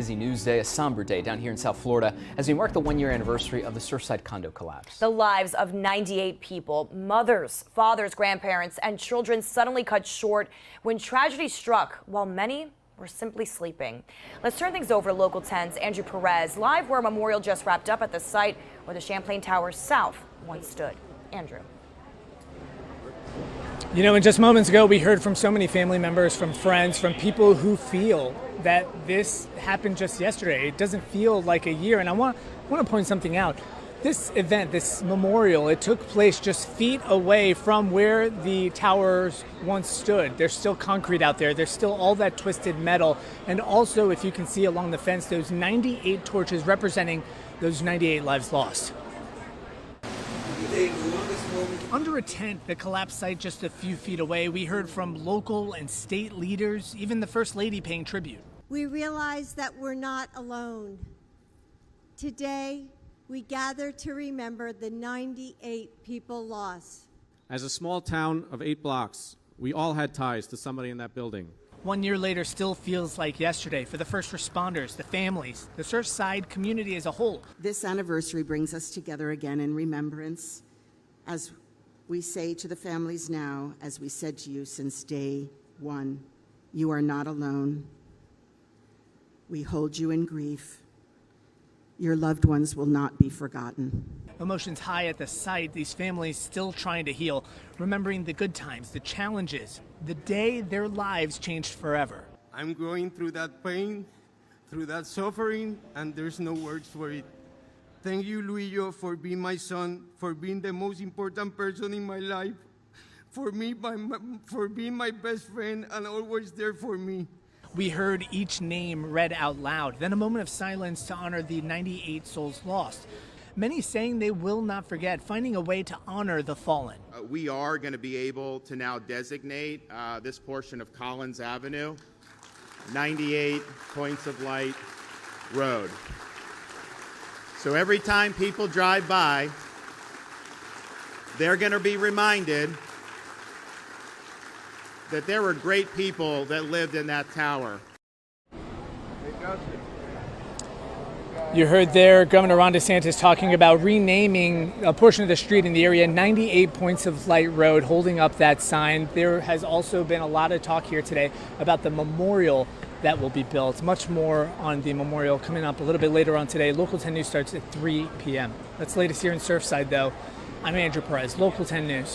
Busy news day, a somber day down here in South Florida as we mark the one-year anniversary of the Surfside condo collapse. The lives of 98 people, mothers, fathers, grandparents, and children suddenly cut short when tragedy struck while many were simply sleeping. Let's turn things over to Local 10's Andrew Perez, live where a memorial just wrapped up at the site where the Champlain Towers South once stood. Andrew. You know, and just moments ago, we heard from so many family members, from friends, from people who feel that this happened just yesterday. It doesn't feel like a year. And I want to point something out. This event, this memorial, it took place just feet away from where the towers once stood. There's still concrete out there. There's still all that twisted metal. And also, if you can see along the fence, those 98 torches representing those 98 lives lost. Under a tent, the collapse site just a few feet away, we heard from local and state leaders, even the First Lady paying tribute. We realize that we're not alone. Today, we gather to remember the 98 people lost. As a small town of 8 blocks, we all had ties to somebody in that building. 1 year later still feels like yesterday for the first responders, the families, the Surfside community as a whole. This anniversary brings us together again in remembrance, as we say to the families now, as we said to you since day one, you are not alone. We hold you in grief. Your loved ones will not be forgotten. Emotions high at the site, these families still trying to heal, remembering the good times, the challenges, the day their lives changed forever. I'm going through that pain, through that suffering, and there's no words for it. Thank you, Luillo, for being my son, for being the most important person in my life, for being my best friend and always there for me. We heard each name read out loud, then a moment of silence to honor the 98 souls lost. Many saying they will not forget, finding a way to honor the fallen. We are going to be able to now designate this portion of Collins Avenue, 98 Points of Light Road. So every time people drive by, they're going to be reminded that there were great people that lived in that tower. You heard there Governor Ron DeSantis talking about renaming a portion of the street in the area, 98 Points of Light Road, holding up that sign. There has also been a lot of talk here today about the memorial that will be built. Much more on the memorial coming up a little bit later on today. Local 10 News starts at 3 p.m. That's the latest here in Surfside, though. I'm Andrew Perez, Local 10 News.